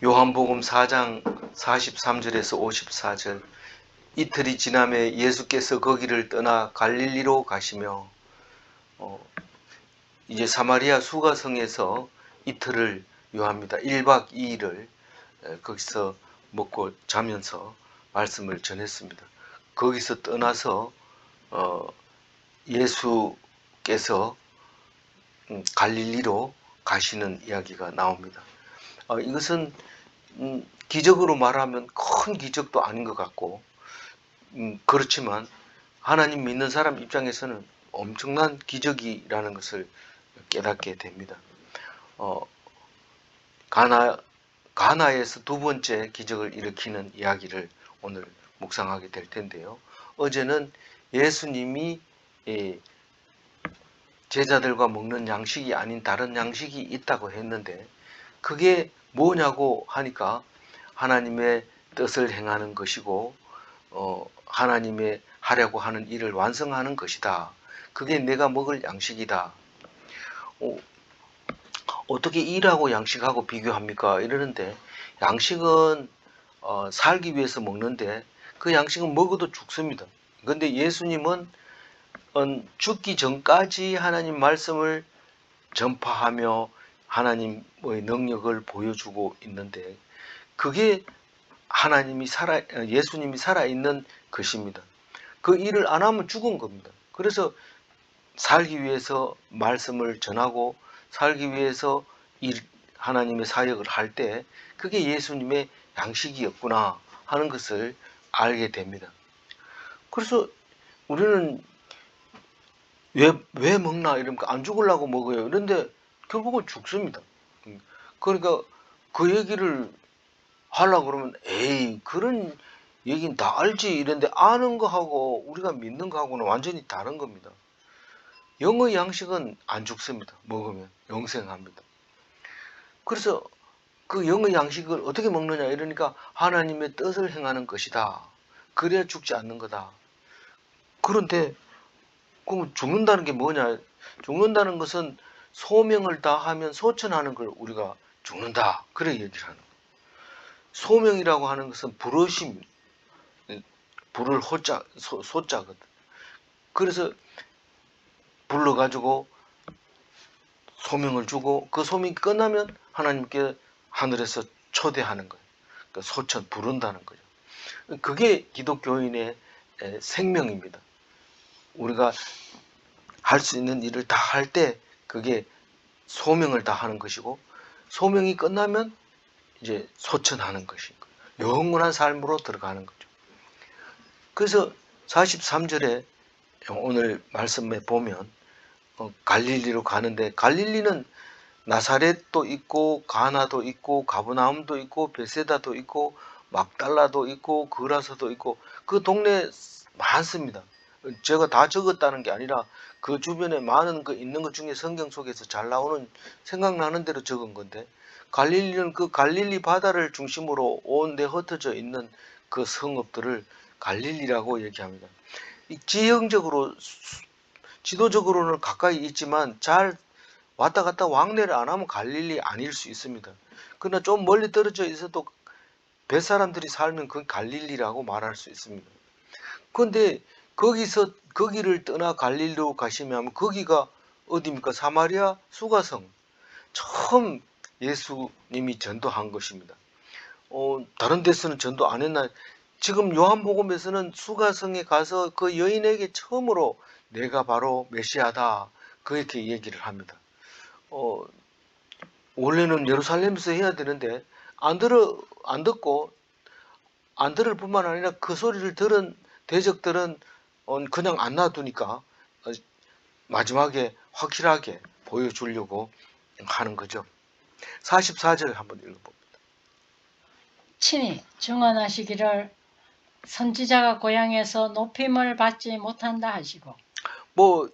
요한복음 4장 43절에서 54절. 이틀이 지남에 예수께서 거기를 떠나 갈릴리로 가시며 이제 사마리아 수가성에서 이틀을 요합니다. 1박 2일을 거기서 먹고 자면서 말씀을 전했습니다. 거기서 떠나서 예수께서 갈릴리로 가시는 이야기가 나옵니다. 이것은 기적으로 말하면 큰 기적도 아닌 것 같고 그렇지만 하나님 믿는 사람 입장에서는 엄청난 기적이라는 것을 깨닫게 됩니다. 가나에서 두 번째 기적을 일으키는 이야기를 오늘 묵상하게 될 텐데요. 어제는 예수님이 제자들과 먹는 양식이 아닌 다른 양식이 있다고 했는데 그게 뭐냐고 하니까 하나님의 뜻을 행하는 것이고 하나님의 하려고 하는 일을 완성하는 것이다. 그게 내가 먹을 양식이다. 어떻게 일하고 양식하고 비교합니까? 이러는데 양식은 살기 위해서 먹는데 그 양식은 먹어도 죽습니다. 그런데 예수님은 죽기 전까지 하나님 말씀을 전파하며 하나님의 능력을 보여주고 있는데 그게 예수님이 살아있는 것입니다. 그 일을 안 하면 죽은 겁니다. 그래서 살기 위해서 말씀을 전하고 살기 위해서 하나님의 사역을 할 때 그게 예수님의 양식이었구나 하는 것을 알게 됩니다. 그래서 우리는 왜 먹나 이러니까 안 죽으려고 먹어요. 그런데 결국은 죽습니다. 그러니까 그 얘기를 하려고 그러면 에이 그런 얘기는 다 알지 이런데 아는 거하고 우리가 믿는 거하고는 완전히 다른 겁니다. 영의 양식은 안 죽습니다. 먹으면 영생합니다. 그래서 그 영의 양식을 어떻게 먹느냐 이러니까 하나님의 뜻을 행하는 것이다. 그래야 죽지 않는 거다. 그런데 그럼 죽는다는 게 뭐냐? 죽는다는 것은 소명을 다하면 소천하는 걸 우리가 죽는다. 그래 얘기를 하는 거예요. 소명이라고 하는 것은 부르심, 부를 소자거든. 그래서 불러가지고 소명을 주고 그 소명이 끝나면 하나님께 하늘에서 초대하는 거예요. 그러니까 소천 부른다는 거죠. 그게 기독교인의 생명입니다. 우리가 할 수 있는 일을 다 할 때 그게 소명을 다하는 것이고 소명이 끝나면 이제 소천하는 것인 거예요. 영원한 삶으로 들어가는 거죠. 그래서 43절에 오늘 말씀에 보면 갈릴리로 가는데 갈릴리는 나사렛도 있고 가나도 있고 가브나움도 있고 베세다도 있고 막달라도 있고 그라서도 있고 그 동네 많습니다. 제가 다 적었다는 게 아니라 그 주변에 많은 거 있는 것 중에 성경 속에서 잘 나오는 생각나는 대로 적은 건데 갈릴리는 그 갈릴리 바다를 중심으로 온 데 흩어져 있는 그 성읍들을 갈릴리라고 얘기합니다. 지형적으로 지도적으로는 가까이 있지만 잘 왔다 갔다 왕래를 안 하면 갈릴리 아닐 수 있습니다. 그러나 좀 멀리 떨어져 있어도 뱃사람들이 살면 그 갈릴리라고 말할 수 있습니다. 그런데 거기를 떠나 갈릴리로 가시면 거기가 어디입니까? 사마리아 수가성. 처음 예수님이 전도한 것입니다. 다른 데서는 전도 안 했나? 지금 요한복음에서는 수가성에 가서 그 여인에게 처음으로 내가 바로 메시아다. 그렇게 얘기를 합니다. 원래는 예루살렘에서 해야 되는데 안 듣고 안 들을 뿐만 아니라 그 소리를 들은 대적들은 그냥 안 놔두니까 마지막에 확실하게 보여주려고 하는 거죠. 44절 한번 읽어봅니다. 친히 증언하시기를 선지자가 고향에서 높임을 받지 못한다 하시고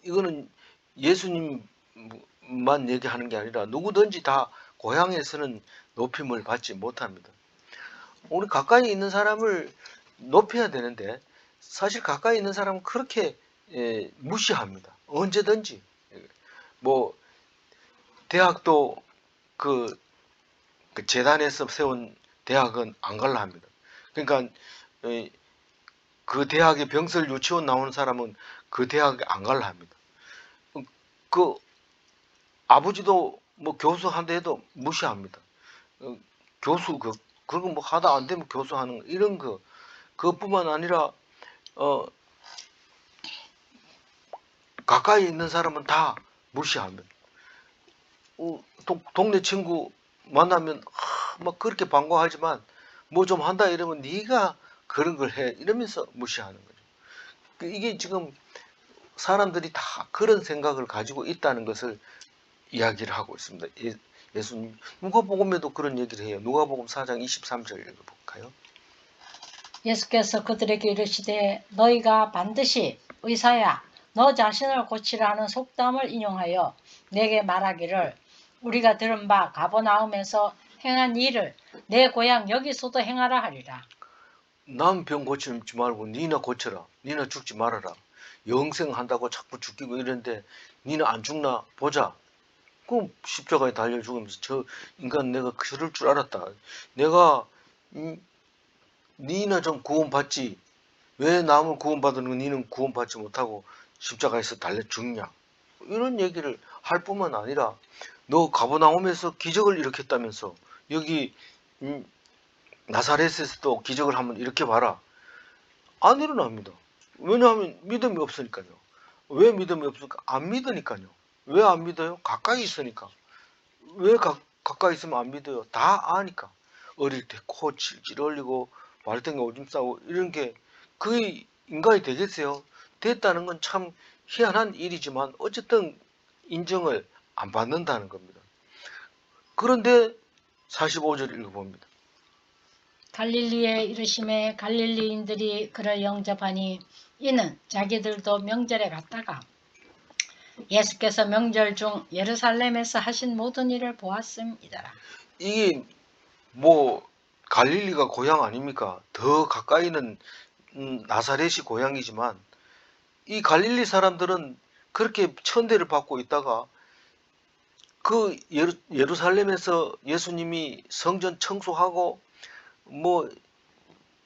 이거는 예수님만 얘기하는 게 아니라 누구든지 다 고향에서는 높임을 받지 못합니다. 우리 가까이 있는 사람을 높여야 되는데 사실 가까이 있는 사람은 그렇게 무시합니다. 언제든지. 대학도 그 재단에서 세운 대학은 안 갈라 합니다. 그러니까 그 대학에 병설 유치원 나오는 사람은 그 대학에 안 갈라 합니다. 그 아버지도 뭐 교수 한다 해도 무시합니다. 교수 그거 뭐 하다 안 되면 교수하는 거, 이런 거 그것뿐만 아니라 가까이 있는 사람은 다 무시합니다. 동네 친구 만나면 막 그렇게 반가워하지만 뭐 좀 한다 이러면 네가 그런 걸 해 이러면서 무시하는 거죠. 이게 지금 사람들이 다 그런 생각을 가지고 있다는 것을 이야기를 하고 있습니다. 예수님 누가복음에도 그런 얘기를 해요. 누가복음 4장 23절 읽어볼까요? 예수께서 그들에게 이르시되 너희가 반드시 의사야 너 자신을 고치라는 속담을 인용하여 내게 말하기를 우리가 들은 바 가버나움에서 행한 일을 내 고향 여기서도 행하라 하리라. 남 병 고치지 말고 니나 고쳐라. 니나 죽지 말아라. 영생한다고 자꾸 죽이고 이러는데 니는 안 죽나 보자. 그 십자가에 달려 죽으면서 저 인간 내가 그럴 줄 알았다. 내가 니나 좀 구원받지. 왜 남을 구원받는 거 니는 구원받지 못하고 십자가에서 달려 죽냐. 이런 얘기를 할 뿐만 아니라 너 가버나움에서 기적을 일으켰다면서 여기 나사렛에서도 기적을 한번 일으켜봐라. 안 일어납니다. 왜냐하면 믿음이 없으니까요. 왜 믿음이 없을까? 안 믿으니까요. 왜 안 믿어요? 가까이 있으니까. 왜 가까이 있으면 안 믿어요? 다 아니까. 어릴 때 코 찔찔 흘리고 말등에 오줌 싸고 이런 게 그게 인간이 되겠어요? 됐다는 건 참 희한한 일이지만 어쨌든 인정을 안 받는다는 겁니다. 그런데 45절 읽어봅니다. 갈릴리에 이르심에 갈릴리인들이 그를 영접하니 이는 자기들도 명절에 갔다가 예수께서 명절 중 예루살렘에서 하신 모든 일을 보았음이더라. 이게 뭐 갈릴리가 고향 아닙니까? 더 가까이는 나사렛이 고향이지만 이 갈릴리 사람들은 그렇게 천대를 받고 있다가 그 예루살렘에서 예수님이 성전 청소하고 뭐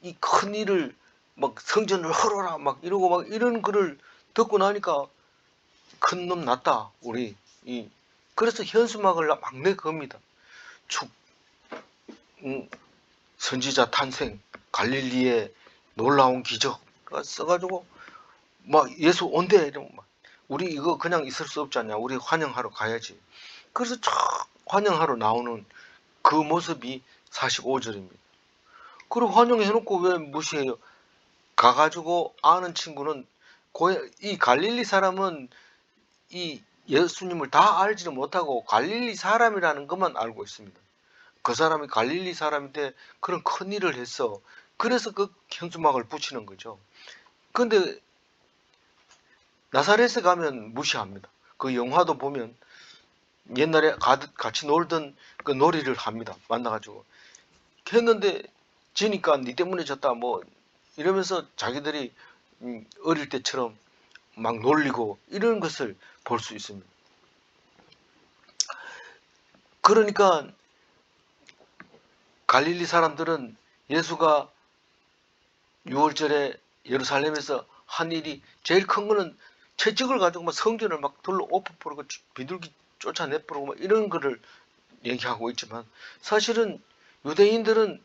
이 큰 일을 막 성전을 헐어라 막 이러고 막 이런 글을 듣고 나니까 큰 놈 났다 우리 그래서 현수막을 막 내겁니다. 축 선지자 탄생 갈릴리의 놀라운 기적 써가지고 막 예수 온대 이러면 막 우리 이거 그냥 있을 수 없잖냐 우리 환영하러 가야지. 그래서 쫙 환영하러 나오는 그 모습이 45절입니다. 그리고 환영해놓고 왜 무시해요? 가가지고 아는 친구는 이 갈릴리 사람은 이 예수님을 다 알지는 못하고 갈릴리 사람이라는 것만 알고 있습니다. 그 사람이 갈릴리 사람인데 그런 큰 일을 했어. 그래서 그 현수막을 붙이는 거죠. 근데 나사렛에 가면 무시합니다. 그 영화도 보면 옛날에 같이 놀던 그 놀이를 합니다. 만나가지고 했는데 지니까 니 때문에 졌다 뭐 이러면서 자기들이 어릴 때처럼 막 놀리고 이런 것을 볼 수 있습니다. 그러니까 갈릴리 사람들은 예수가 6월절에 예루살렘에서 한 일이 제일 큰 거는 채찍을 가지고 막 성전을 막 돌로 엎어버리고 비둘기 쫓아내버리고 막 이런 거를 얘기하고 있지만 사실은 유대인들은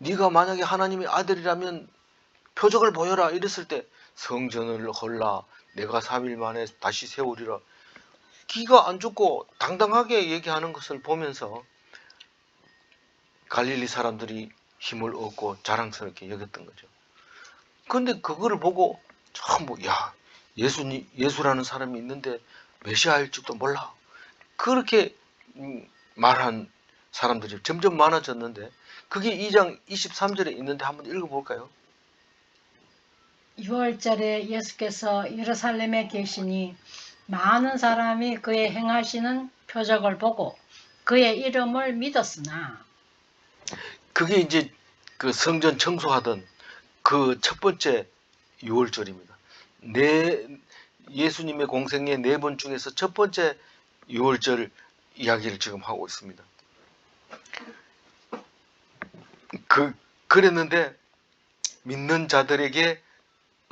네가 만약에 하나님의 아들이라면 표적을 보여라 이랬을 때 성전을 헐라 내가 3일 만에 다시 세우리라 기가 안 죽고 당당하게 얘기하는 것을 보면서 갈릴리 사람들이 힘을 얻고 자랑스럽게 여겼던 거죠. 근데 그거를 보고 참 뭐 야 예수라는 사람이 있는데 메시아일지도 몰라 그렇게 말한 사람들이 점점 많아졌는데 그게 2장 23절에 있는데 한번 읽어볼까요? 6월절에 예수께서 예루살렘에 계시니 많은 사람이 그의 행하시는 표적을 보고 그의 이름을 믿었으나 그게 이제 그 성전 청소하던 그 첫 번째 6월절입니다. 예수님의 공생의 4번 중에서 첫 번째 6월절 이야기를 지금 하고 있습니다. 그랬는데 믿는 자들에게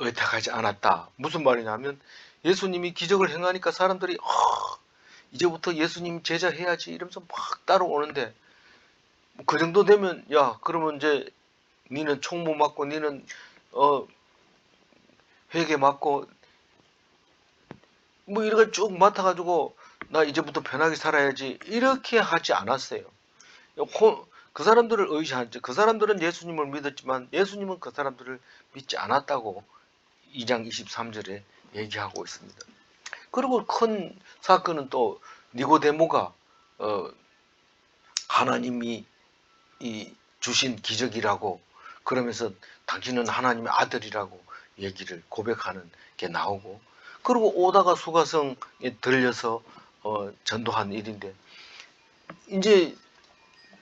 의탁하지 않았다. 무슨 말이냐면 예수님이 기적을 행하니까 사람들이 이제부터 예수님 제자 해야지 이러면서 막 따라오는데 그 정도 되면 야 그러면 이제 니는 총무 맡고 니는 회계 맡고 뭐 이렇게 쭉 맡아가지고 나 이제부터 편하게 살아야지 이렇게 하지 않았어요. 그 사람들을 의지하지. 그 사람들은 예수님을 믿었지만 예수님은 그 사람들을 믿지 않았다고 2장 23절에 얘기하고 있습니다. 그리고 큰 사건은 또 니고데모가 하나님이 주신 기적이라고 그러면서 당신은 하나님의 아들이라고 얘기를 고백하는 게 나오고 그리고 오다가 수가성에 들려서 전도한 일인데 이제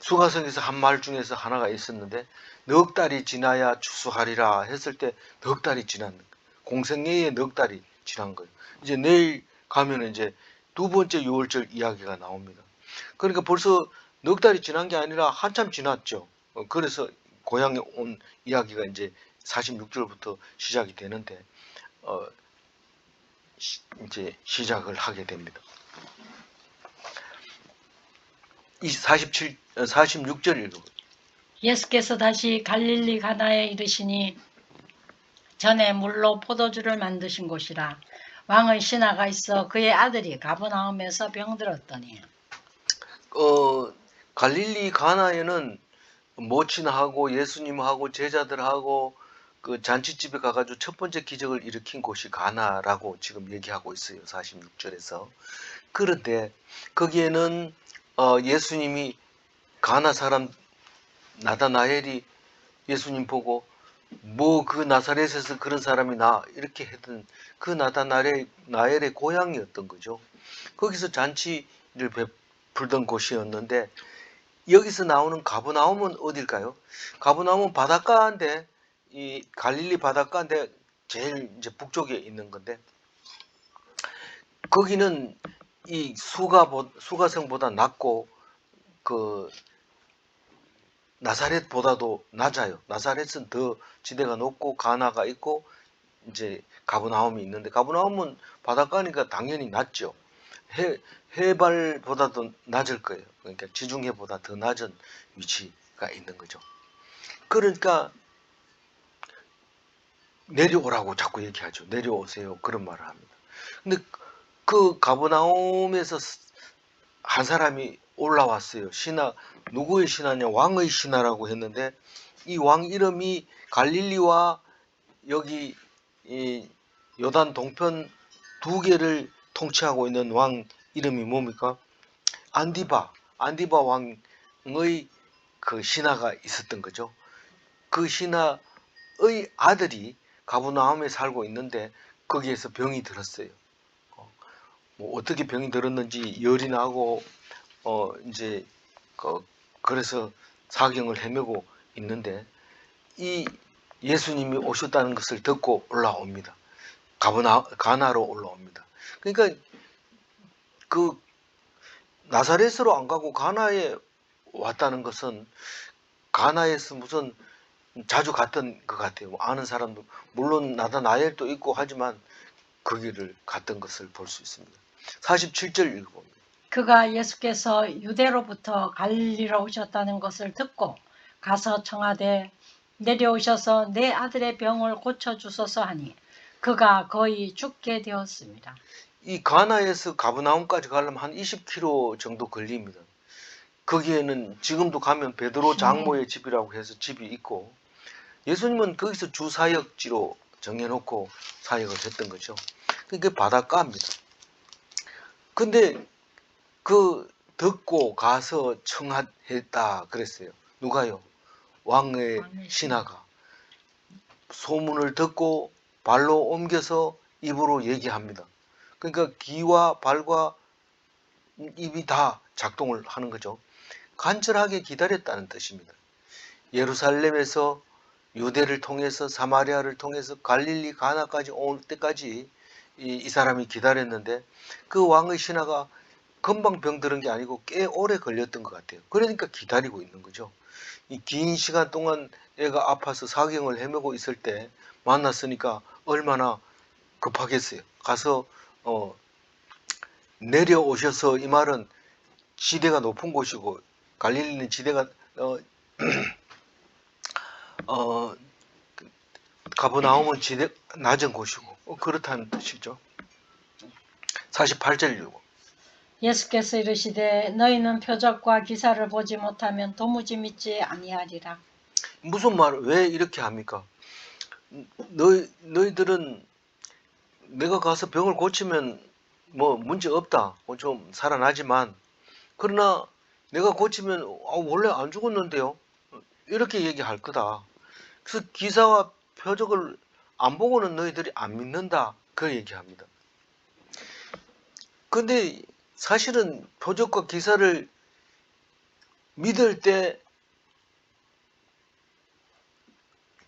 수가성에서 한 말 중에서 하나가 있었는데 넉 달이 지나야 추수하리라 했을 때 넉 달이 지난 공생애에 넉 달이 지난 거예요. 이제 내일 가면 이제 두 번째 유월절 이야기가 나옵니다. 그러니까 벌써 넉 달이 지난 게 아니라 한참 지났죠. 그래서 고향에 온 이야기가 이제 46절부터 시작이 되는데 이제 시작을 하게 됩니다. 이 46절 읽어보세요. 예수께서 다시 갈릴리 가나에 이르시니 전에 물로 포도주를 만드신 곳이라 왕의 신하가 있어 그의 아들이 가버나움에서 병들었더니 갈릴리 가나에는 모친하고 예수님하고 제자들하고 그 잔치집에 가가지고 첫 번째 기적을 일으킨 곳이 가나라고 지금 얘기하고 있어요. 46절에서. 그런데 거기에는 예수님이 가나 사람 나다나엘이 예수님 보고 뭐 그 나사렛에서 그런 사람이 나 이렇게 했던 그 나다나엘의 고향이었던 거죠. 거기서 잔치를 베풀던 곳이었는데 여기서 나오는 가버나움은 어딜까요? 가버나움은 바닷가인데 이 갈릴리 바닷가인데 제일 이제 북쪽에 있는 건데 거기는 이 수가성보다 낮고 그 나사렛보다도 낮아요. 나사렛은 더 지대가 높고 가나가 있고 이제 가버나움이 있는데 가버나움은 바닷가니까 당연히 낮죠. 해발보다도 낮을 거예요. 그러니까 지중해보다 더 낮은 위치가 있는 거죠. 그러니까 내려오라고 자꾸 얘기하죠. 내려오세요. 그런 말을 합니다. 근데 그 가버나움에서 한 사람이 올라왔어요. 신하, 누구의 신하냐? 왕의 신하라고 했는데 이 왕 이름이 갈릴리와 여기 이 요단 동편 두 개를 통치하고 있는 왕 이름이 뭡니까? 안디바 왕의 그 신하가 있었던 거죠. 그 신하의 아들이 가버나움에 살고 있는데 거기에서 병이 들었어요. 뭐 어떻게 병이 들었는지 열이 나고 이제 그래서 사경을 헤매고 있는데 이 예수님이 오셨다는 것을 듣고 올라옵니다. 가나로 올라옵니다. 그러니까 그 나사렛으로 안 가고 가나에 왔다는 것은 가나에서 무슨 자주 갔던 것 같아요. 아는 사람도 물론 나다나엘도 있고 하지만 거기를 갔던 것을 볼 수 있습니다. 47절 읽어봅니다. 그가 예수께서 유대로부터 갈릴리로 오셨다는 것을 듣고 가서 청하되 내려오셔서 내 아들의 병을 고쳐주소서 하니 그가 거의 죽게 되었습니다. 이 가나에서 가브나움까지 가려면 한 20km 정도 걸립니다. 거기에는 지금도 가면 베드로 장모의 집이라고 해서 집이 있고 예수님은 거기서 주 사역지로 정해놓고 사역을 했던 거죠. 그게 바닷가입니다. 근데 그 듣고 가서 청했다 그랬어요. 누가요? 왕의 신하가 소문을 듣고 발로 옮겨서 입으로 얘기합니다. 그러니까 귀와 발과 입이 다 작동을 하는 거죠. 간절하게 기다렸다는 뜻입니다. 예루살렘에서 유대를 통해서 사마리아를 통해서 갈릴리 가나까지 올 때까지 이 사람이 기다렸는데 그 왕의 신하가 금방 병들은 게 아니고 꽤 오래 걸렸던 것 같아요. 그러니까 기다리고 있는 거죠. 이 긴 시간 동안 애가 아파서 사경을 헤매고 있을 때 만났으니까 얼마나 급하겠어요. 가서 내려오셔서, 이 말은 지대가 높은 곳이고 갈릴리는 지대가 어, 가버나움은 지대 낮은 곳이고 그렇다는 뜻이죠. 48절 읽고. 예수께서 이르시되 너희는 표적과 기사를 보지 못하면 도무지 믿지 아니하리라. 무슨 말, 왜 이렇게 합니까? 너희들은 내가 가서 병을 고치면 뭐 문제 없다, 좀 살아나지만, 그러나 내가 고치면 원래 안 죽었는데요, 이렇게 얘기할 거다. 그래서 기사와 표적을 안 보고는 너희들이 안 믿는다, 그 얘기합니다. 근데 사실은 표적과 기사를 믿을 때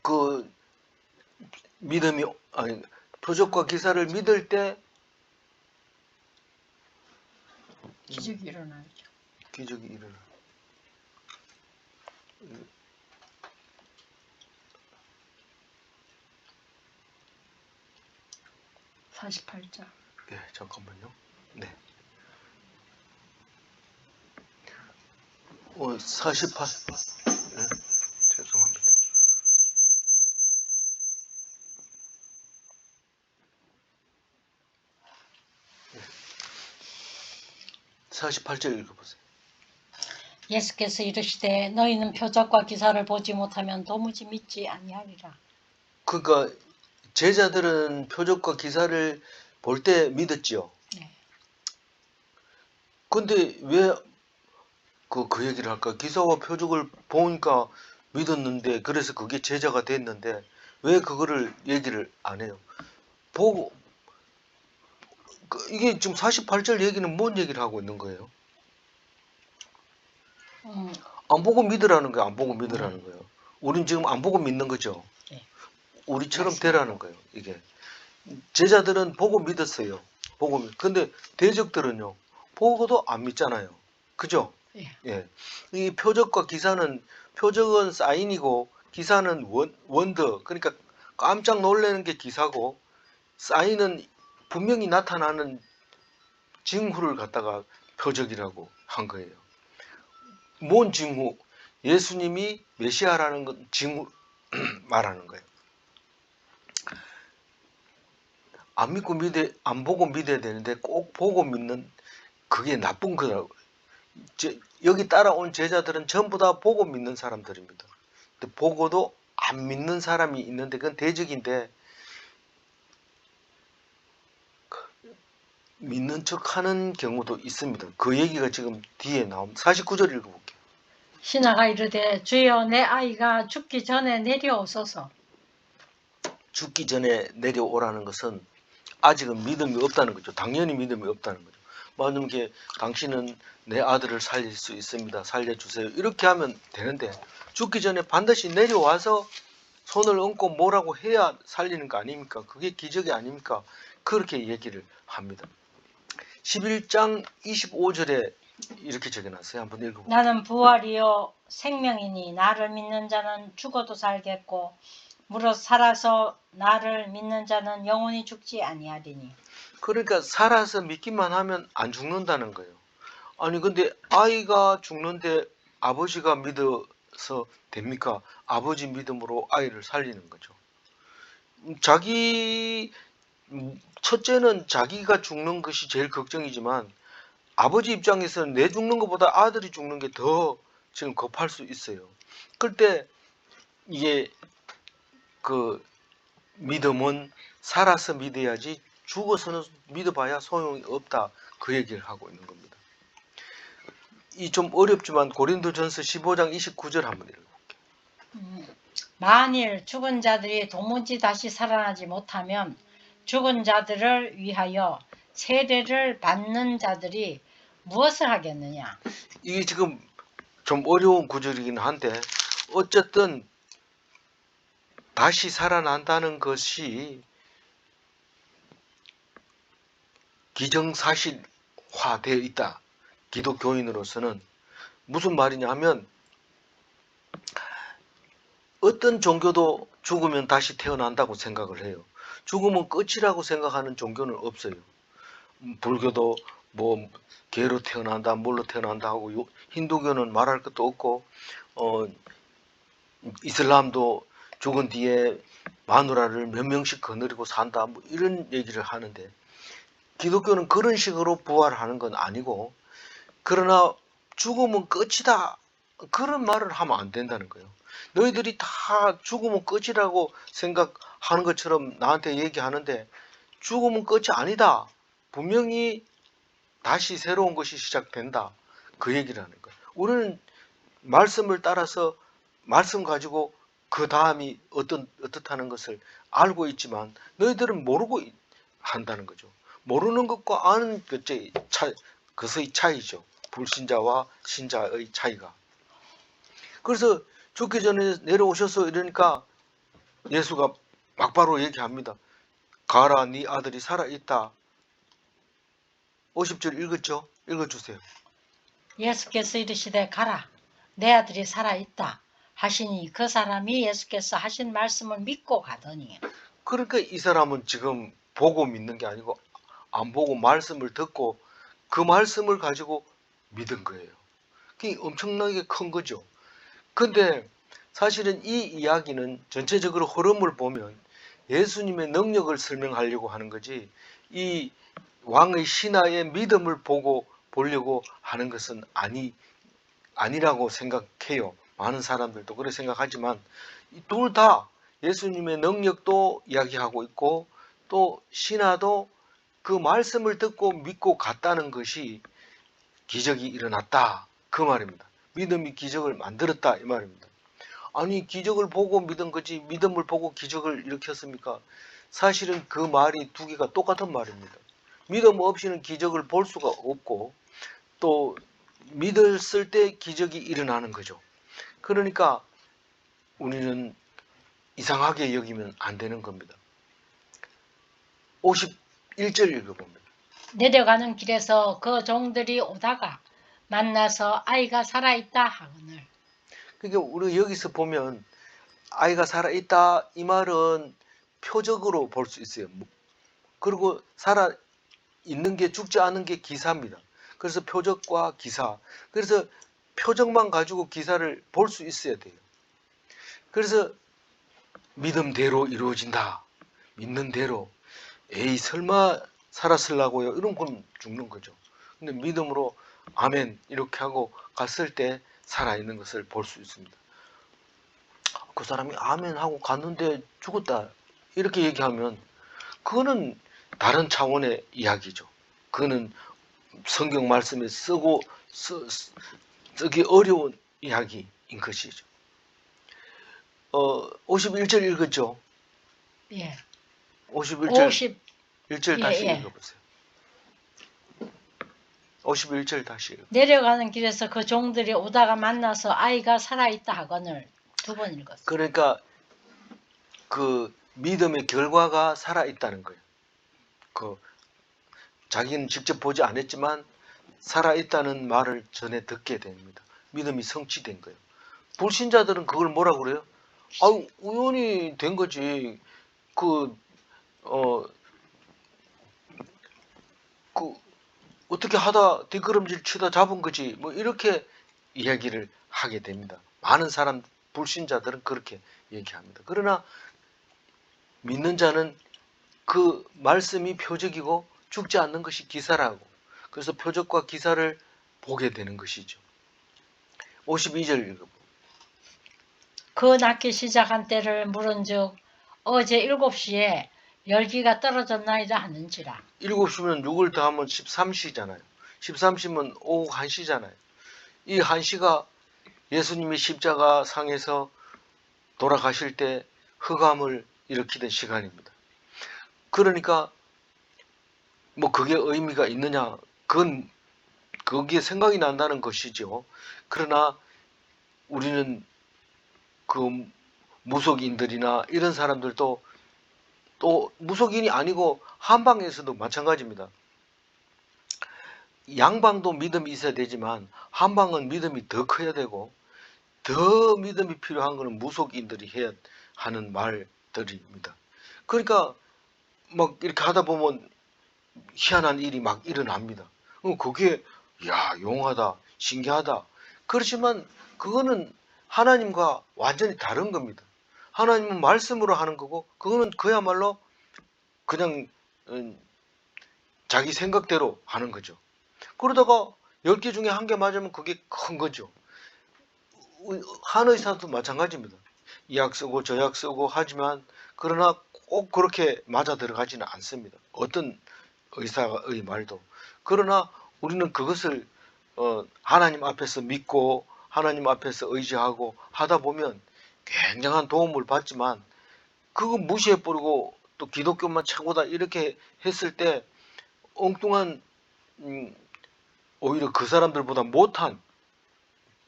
그 믿음이, 아니, 표적과 기사를 믿을 때 기적이 일어나죠. 기적이 일어나. 48절. 예, 잠깐만요. 네. 48. 네, 죄송합니다. 네. 48절 읽어보세요. 예수께서 이르시되 너희는 표적과 기사를 보지 못하면 도무지 믿지 아니하리라. 그러니까 제자들은 표적과 기사를 볼 때 믿었지요. 네. 근데 왜 그 얘기를 할까? 기사와 표적을 보니까 믿었는데, 그래서 그게 제자가 됐는데 왜 그거를 얘기를 안 해요? 보고, 이게 지금 48절 얘기는 뭔 얘기를 하고 있는 거예요? 안 보고 믿으라는 거예요. 안 보고 믿으라는 거예요. 우린 지금 안 보고 믿는 거죠. 네. 우리처럼 되라는 거예요. 이게 제자들은 보고 믿었어요. 근데 대적들은요, 보고도 안 믿잖아요. 그죠? 예. 예. 이 표적과 기사는, 표적은 사인이고 기사는 원더, 그러니까 깜짝 놀라는 게 기사고, 사인은 분명히 나타나는 징후를 갖다가 표적이라고 한 거예요. 뭔 징후? 예수님이 메시아라는 건 징후 말하는 거예요. 안 보고 믿어야 되는데 꼭 보고 믿는, 그게 나쁜 거라고. 여기 따라온 제자들은 전부 다 보고 믿는 사람들입니다. 근데 보고도 안 믿는 사람이 있는데 그건 대적인데, 믿는 척 하는 경우도 있습니다. 그 얘기가 지금 뒤에 나옵니다. 49절 읽어볼게요. 신하가 이르되 주여 내 아이가 죽기 전에 내려오소서. 죽기 전에 내려오라는 것은 아직은 믿음이 없다는 거죠. 당연히 믿음이 없다는 거죠. 만약에 당신은 내 아들을 살릴 수 있습니다, 살려주세요, 이렇게 하면 되는데, 죽기 전에 반드시 내려와서 손을 얹고 뭐라고 해야 살리는 거 아닙니까? 그게 기적이 아닙니까? 그렇게 얘기를 합니다. 11장 25절에 이렇게 적어놨어요. 한번 읽어볼게요. 나는 부활이요 생명이니 나를 믿는 자는 죽어도 살겠고 무릇 살아서 나를 믿는 자는 영원히 죽지 아니하리니. 그러니까 살아서 믿기만 하면 안 죽는다는 거예요. 아니 근데 아이가 죽는데 아버지가 믿어서 됩니까? 아버지 믿음으로 아이를 살리는 거죠. 첫째는 자기가 죽는 것이 제일 걱정이지만, 아버지 입장에서는 내 죽는 것보다 아들이 죽는 게 더 지금 급할 수 있어요. 그럴 때 이게 그 믿음은 살아서 믿어야지 죽어서는 믿어봐야 소용이 없다, 그 얘기를 하고 있는 겁니다. 이 좀 어렵지만 고린도전서 15장 29절 한번 읽어볼게요. 만일 죽은 자들이 도무지 다시 살아나지 못하면 죽은 자들을 위하여 세례를 받는 자들이 무엇을 하겠느냐. 이게 지금 좀 어려운 구절이긴 한데, 어쨌든 다시 살아난다는 것이 기정사실화되어 있다, 기독교인으로서는 무슨 말이냐 하면 어떤 종교도 죽으면 다시 태어난다고 생각을 해요. 죽으면 끝이라고 생각하는 종교는 없어요. 불교도 뭐 개로 태어난다, 뭘로 태어난다 하고 힌두교는 말할 것도 없고 이슬람도 죽은 뒤에 마누라를 몇 명씩 거느리고 산다 뭐 이런 얘기를 하는데 기독교는 그런 식으로 부활하는 건 아니고 그러나 죽으면 끝이다 그런 말을 하면 안 된다는 거예요. 너희들이 다 죽으면 끝이라고 생각하는 것처럼 나한테 얘기하는데 죽으면 끝이 아니다. 분명히 다시 새로운 것이 시작된다. 그 얘기를 하는 거예요. 우리는 말씀을 따라서 말씀 가지고 그 다음이 어떻다는 것을 알고 있지만 너희들은 모르고 한다는 거죠. 모르는 것과 아는 것의 차이죠. 불신자와 신자의 차이가. 그래서 죽기 전에 내려오셔서 이러니까 예수가 막바로 얘기합니다. 가라, 네 아들이 살아있다. 50절 읽었죠? 읽어주세요. 예수께서 이르시되 가라 내 아들이 살아있다 하시니 그 사람이 예수께서 하신 말씀을 믿고 가더니. 그러니까 이 사람은 지금 보고 믿는 게 아니고 안 보고 말씀을 듣고 그 말씀을 가지고 믿은 거예요. 그게 엄청나게 큰 거죠. 근데 사실은 이 이야기는 전체적으로 흐름을 보면 예수님의 능력을 설명하려고 하는 거지 이 왕의 신하의 믿음을 보려고 하는 것은 아니라고 생각해요. 많은 사람들도 그렇게 생각하지만 둘 다 예수님의 능력도 이야기하고 있고 또 신하도 그 말씀을 듣고 믿고 갔다는 것이 기적이 일어났다. 그 말입니다. 믿음이 기적을 만들었다. 이 말입니다. 아니 기적을 보고 믿은 거지 믿음을 보고 기적을 일으켰습니까? 사실은 그 말이 두 개가 똑같은 말입니다. 믿음 없이는 기적을 볼 수가 없고 또 믿었을 때 기적이 일어나는 거죠. 그러니까 우리는 이상하게 여기면 안 되는 겁니다. 51절 읽어봅니다. 내려가는 길에서 그 종들이 오다가 만나서 아이가 살아있다 하거늘. 그러니까 우리 여기서 보면 아이가 살아있다 이 말은 표적으로 볼 수 있어요. 그리고 살아있는 게 죽지 않은 게 기사입니다. 그래서 표적과 기사. 그래서 표적만 가지고 기사를 볼 수 있어야 돼요. 그래서 믿음대로 이루어진다. 믿는 대로. 에이 설마 살았을라고요? 이런 건 죽는 거죠. 근데 믿음으로 아멘 이렇게 하고 갔을 때 살아있는 것을 볼 수 있습니다. 그 사람이 아멘 하고 갔는데 죽었다 이렇게 얘기하면 그거는 다른 차원의 이야기죠. 그거는 성경 말씀에 쓰기 어려운 이야기인 것이죠. 51절 읽었죠? 예. 51절 50. 1절 예, 다시 예. 읽어보세요. 51절 다시 읽어. 내려가는 길에서 그 종들이 오다가 만나서 아이가 살아있다 하거늘. 두 번 읽었어요. 그러니까 그 믿음의 결과가 살아있다는 거예요. 그 자기는 직접 보지 않았지만 살아있다는 말을 전해 듣게 됩니다. 믿음이 성취된 거예요. 불신자들은 그걸 뭐라고 그래요? 아, 우연히 된 거지. 그, 어, 그, 어떻게 하다 뒷걸음질 치다 잡은 거지. 뭐, 이렇게 이야기를 하게 됩니다. 많은 불신자들은 그렇게 얘기합니다. 그러나 믿는 자는 그 말씀이 표적이고 죽지 않는 것이 기사라고. 그래서 표적과 기사를 보게 되는 것이죠. 52절 읽어보. 그 낳기 시작한 때를 물은즉 어제 7시에 열기가 떨어졌나이다 하는지라. 7시면 6을 더하면 13시잖아요. 13시면 오후 1시잖아요. 이 1시가 예수님이 십자가 상에서 돌아가실 때 흑암을 일으키던 시간입니다. 그러니까 뭐 그게 의미가 있느냐? 그건 거기에 생각이 난다는 것이죠. 그러나 우리는 그 무속인들이나 이런 사람들도 또 무속인이 아니고 한방에서도 마찬가지입니다. 양방도 믿음이 있어야 되지만 한방은 믿음이 더 커야 되고 더 믿음이 필요한 것은 무속인들이 해야 하는 말들입니다. 그러니까 막 이렇게 하다 보면 희한한 일이 막 일어납니다. 그게 용하다, 신기하다. 그렇지만 그거는 하나님과 완전히 다른 겁니다. 하나님은 말씀으로 하는 거고 그거는 그야말로 그냥 자기 생각대로 하는 거죠. 그러다가 10개 중에 1개 맞으면 그게 큰 거죠. 한의사도 마찬가지입니다. 이 약 쓰고 저 약 쓰고 하지만 그러나 꼭 그렇게 맞아 들어가지는 않습니다. 어떤 의사의 말도. 그러나 우리는 그것을 하나님 앞에서 믿고 하나님 앞에서 의지하고 하다 보면 굉장한 도움을 받지만 그거 무시해버리고 또 기독교만 최고다 이렇게 했을 때 엉뚱한 오히려 그 사람들보다 못한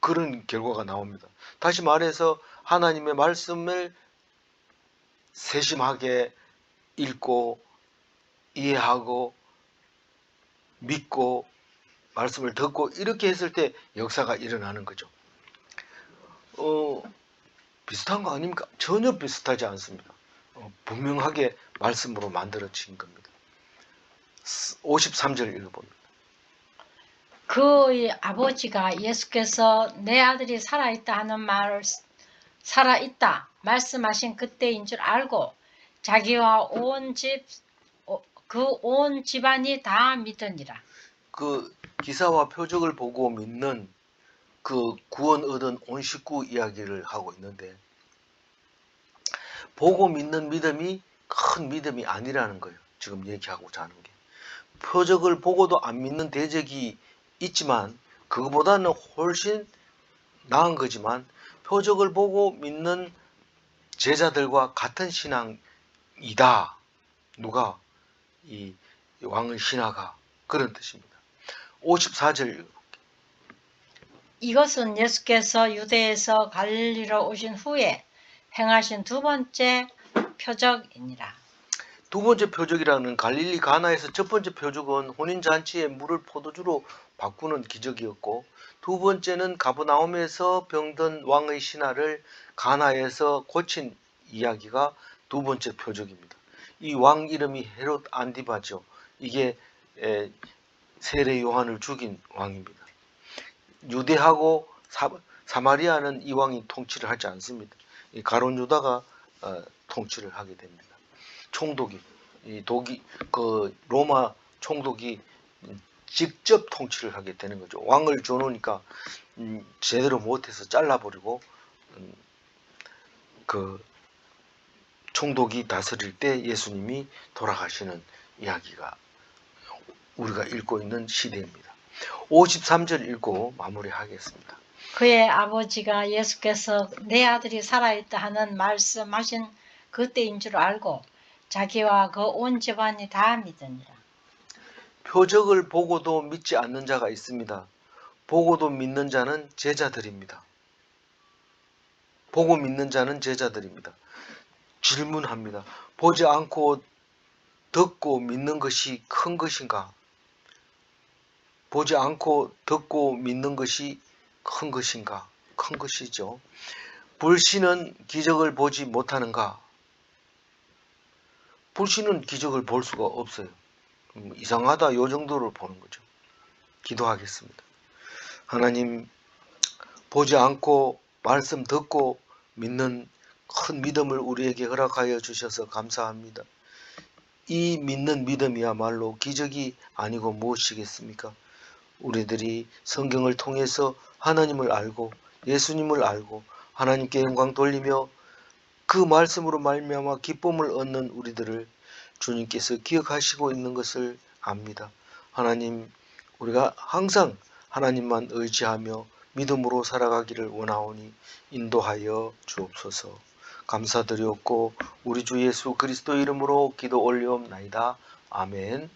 그런 결과가 나옵니다. 다시 말해서 하나님의 말씀을 세심하게 읽고 이해하고 믿고 말씀을 듣고 이렇게 했을 때 역사가 일어나는 거죠. 비슷한 거 아닙니까? 전혀 비슷하지 않습니다. 분명하게 말씀으로 만들어진 겁니다. 53절 읽어봅니다. 그의 아버지가 예수께서 내 아들이 살아있다 하는 말, 살아있다 말씀하신 그때인 줄 알고 자기와 그 온 집안이 다 믿으니라. 그 기사와 표적을 보고 믿는 그 구원 얻은 온 식구 이야기를 하고 있는데 보고 믿는 믿음이 큰 믿음이 아니라는 거예요. 지금 얘기하고자 하는 게. 표적을 보고도 안 믿는 대적이 있지만 그거보다는 훨씬 나은 거지만 표적을 보고 믿는 제자들과 같은 신앙이다. 누가? 이 왕의 신하가. 그런 뜻입니다. 54절 이것은 예수께서 유대에서 갈릴리로 오신 후에 행하신 두 번째 표적이니라. 두 번째 표적이라는 갈릴리 가나에서 첫 번째 표적은 혼인잔치에 물을 포도주로 바꾸는 기적이었고 두 번째는 가버나움에서 병든 왕의 신하를 가나에서 고친 이야기가 두 번째 표적입니다. 이 왕 이름이 헤롯 안디바죠. 이게 세례 요한을 죽인 왕입니다. 유대하고 사마리아는 이 왕이 통치를 하지 않습니다. 이 가론 유다가 통치를 하게 됩니다. 총독이 그 로마 총독이 직접 통치를 하게 되는 거죠. 왕을 줘놓으니까 제대로 못해서 잘라버리고 그 총독이 다스릴 때 예수님이 돌아가시는 이야기가 우리가 읽고 있는 시대입니다. 53절 읽고 마무리하겠습니다. 그의 아버지가 예수께서 내 아들이 살아있다 하는 말씀하신 그때인 줄 알고 자기와 그 온 집안이 다 믿으니라. 표적을 보고도 믿지 않는 자가 있습니다. 보고도 믿는 자는 제자들입니다. 보고 믿는 자는 제자들입니다. 질문합니다. 보지 않고 듣고 믿는 것이 큰 것인가? 보지 않고 듣고 믿는 것이 큰 것인가? 큰 것이죠. 불신은 기적을 보지 못하는가? 불신은 기적을 볼 수가 없어요. 이상하다 요 정도로 보는 거죠. 기도하겠습니다. 하나님, 보지 않고 말씀 듣고 믿는 큰 믿음을 우리에게 허락하여 주셔서 감사합니다. 이 믿는 믿음이야말로 기적이 아니고 무엇이겠습니까? 우리들이 성경을 통해서 하나님을 알고 예수님을 알고 하나님께 영광 돌리며 그 말씀으로 말미암아 기쁨을 얻는 우리들을 주님께서 기억하시고 있는 것을 압니다. 하나님, 우리가 항상 하나님만 의지하며 믿음으로 살아가기를 원하오니 인도하여 주옵소서. 감사드렸고 우리 주 예수 그리스도 이름으로 기도 올리옵나이다. 아멘.